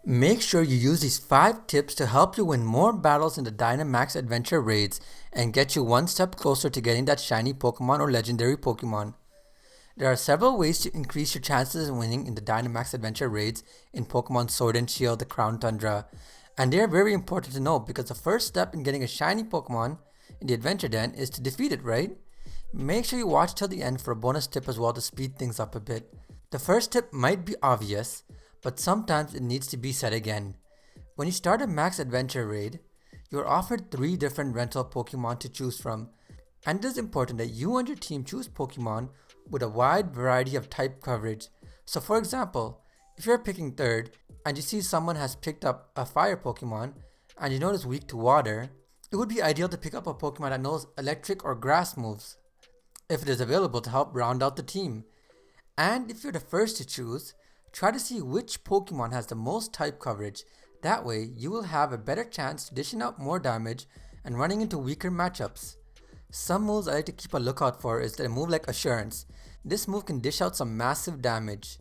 Make sure you use these 5 tips to help you win more battles in the Dynamax Adventure raids and get you one step closer to getting that shiny Pokemon or legendary Pokemon. There are several ways to increase your chances of winning in the Dynamax Adventure raids in Pokemon Sword and Shield, the Crown Tundra, and they are very important to know because the first step in getting a shiny Pokemon in the Adventure Den is to defeat it, right? Make sure you watch till the end for a bonus tip as well to speed things up a bit. The first tip might be obvious, but sometimes it needs to be said again. When you start a Max Adventure raid, you are offered 3 different rental Pokemon to choose from, and it is important that you and your team choose Pokemon with a wide variety of type coverage. So for example, if you're picking third and you see someone has picked up a fire Pokemon and you know it's weak to water, it would be ideal to pick up a Pokemon that knows electric or grass moves, if it is available to help round out the team. And if you're the first to choose, try to see which Pokemon has the most type coverage. That way, you will have a better chance to dishing out more damage and running into weaker matchups. Some moves I like to keep a lookout for is a move like Assurance. This move can dish out some massive damage.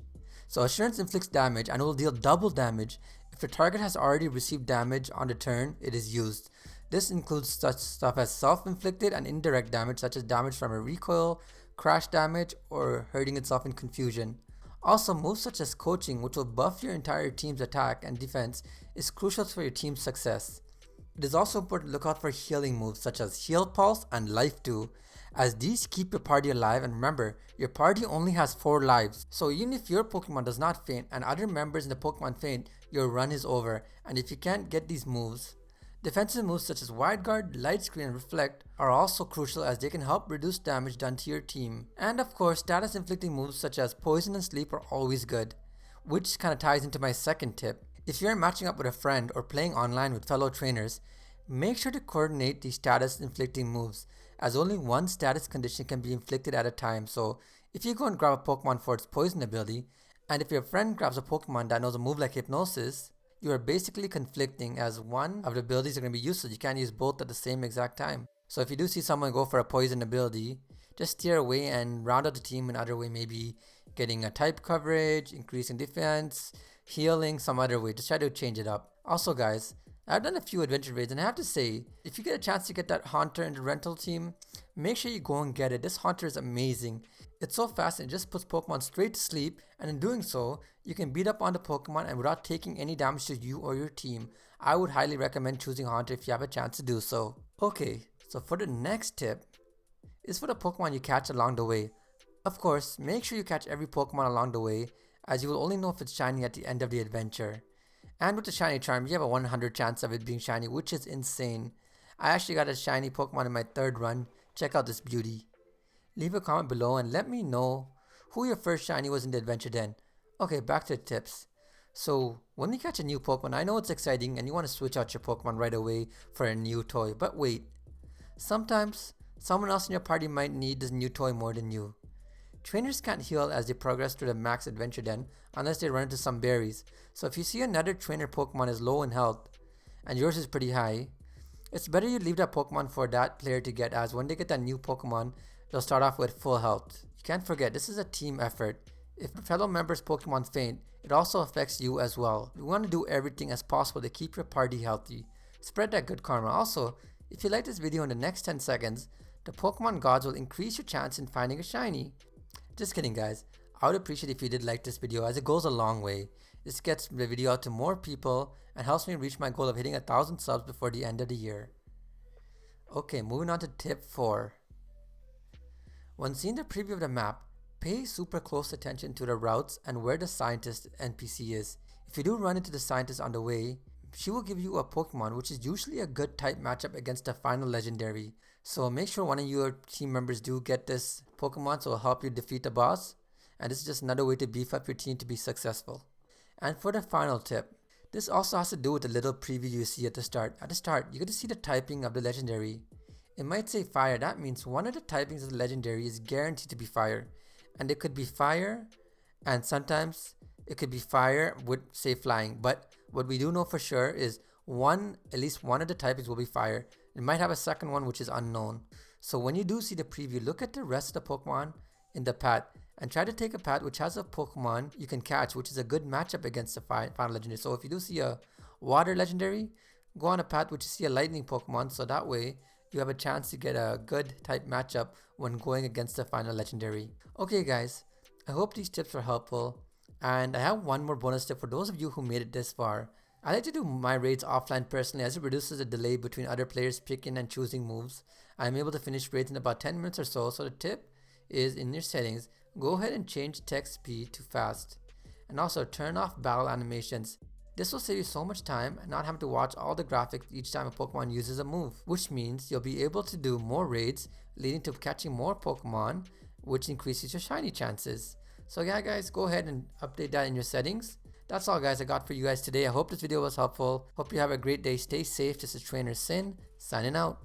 So Assurance inflicts damage and will deal double damage if the target has already received damage on the turn it is used. This includes such stuff as self-inflicted and indirect damage such as damage from a recoil, crash damage, or hurting itself in confusion. Also, moves such as coaching, which will buff your entire team's attack and defense, is crucial for your team's success. It is also important to look out for healing moves such as Heal Pulse and Life Dew, as these keep your party alive, and remember, your party only has 4 lives, so even if your Pokemon does not faint and other members in the Pokemon faint, your run is over, and if you can't get these moves. Defensive moves such as Wide Guard, Light Screen, and Reflect are also crucial as they can help reduce damage done to your team. And of course, status inflicting moves such as Poison and Sleep are always good, which kind of ties into my second tip. If you're matching up with a friend or playing online with fellow trainers, make sure to coordinate these status inflicting moves, as only one status condition can be inflicted at a time. So if you go and grab a Pokemon for its poison ability, and if your friend grabs a Pokemon that knows a move like Hypnosis, you are basically conflicting as one of the abilities are going to be useless. You can't use both at the same exact time. So if you do see someone go for a poison ability, just steer away and round out the team in other way, maybe getting a type coverage, increasing defense, healing some other way. Just try to change it up. Also guys, I've done a few adventure raids and I have to say, if you get a chance to get that Haunter in the rental team, make sure you go and get it. This Haunter is amazing. It's so fast and it just puts Pokemon straight to sleep, and in doing so, you can beat up on the Pokemon and without taking any damage to you or your team. I would highly recommend choosing Haunter if you have a chance to do so. Okay, so for the next tip, is for the Pokemon you catch along the way. Of course, make sure you catch every Pokemon along the way, as you will only know if it's shiny at the end of the adventure. And with the shiny charm, you have a 100 chance of it being shiny, which is insane. I actually got a shiny Pokemon in my 3rd run. Check out this beauty. Leave a comment below and let me know who your first shiny was in the adventure den. Okay, back to the tips. So, when you catch a new Pokemon, I know it's exciting and you want to switch out your Pokemon right away for a new toy. But wait, sometimes someone else in your party might need this new toy more than you. Trainers can't heal as they progress through the Max Adventure Den unless they run into some berries. So if you see another trainer Pokemon is low in health and yours is pretty high, it's better you leave that Pokemon for that player to get, as when they get that new Pokemon, they'll start off with full health. You can't forget, this is a team effort. If fellow members' Pokemon faint, it also affects you as well. You want to do everything as possible to keep your party healthy. Spread that good karma. Also, if you like this video in the next 10 seconds, the Pokemon gods will increase your chance in finding a shiny. Just kidding guys, I would appreciate if you did like this video as it goes a long way. This gets the video out to more people and helps me reach my goal of hitting 1,000 subs before the end of the year. Okay, moving on to tip 4. When seeing the preview of the map, pay super close attention to the routes and where the scientist NPC is. If you do run into the scientist on the way, she will give you a Pokemon which is usually a good type matchup against the final legendary. So make sure one of your team members do get this Pokemon, so it'll help you defeat the boss. And this is just another way to beef up your team to be successful. And for the final tip, this also has to do with the little preview you see at the start. At the start, you get to see the typing of the legendary. It might say fire. That means one of the typings of the legendary is guaranteed to be fire. And it could be fire, and sometimes it could be fire with, say, flying. But what we do know for sure is at least one of the typings will be fire. It might have a second one which is unknown. So when you do see the preview, look at the rest of the Pokemon in the path and try to take a path which has a Pokemon you can catch, which is a good matchup against the final legendary. So if you do see a water legendary, go on a path which you see a lightning Pokemon, so that way you have a chance to get a good type matchup when going against the final legendary. Okay guys, I hope these tips were helpful, and I have one more bonus tip for those of you who made it this far. I like to do my raids offline personally, as it reduces the delay between other players picking and choosing moves. I'm able to finish raids in about 10 minutes or so, so the tip is in your settings, go ahead and change text speed to fast. And also turn off battle animations. This will save you so much time and not having to watch all the graphics each time a Pokemon uses a move, which means you'll be able to do more raids, leading to catching more Pokemon, which increases your shiny chances. So yeah guys, go ahead and update that in your settings. That's all guys I got for you guys today. I hope this video was helpful. Hope you have a great day. Stay safe. This is Trainer Sin, signing out.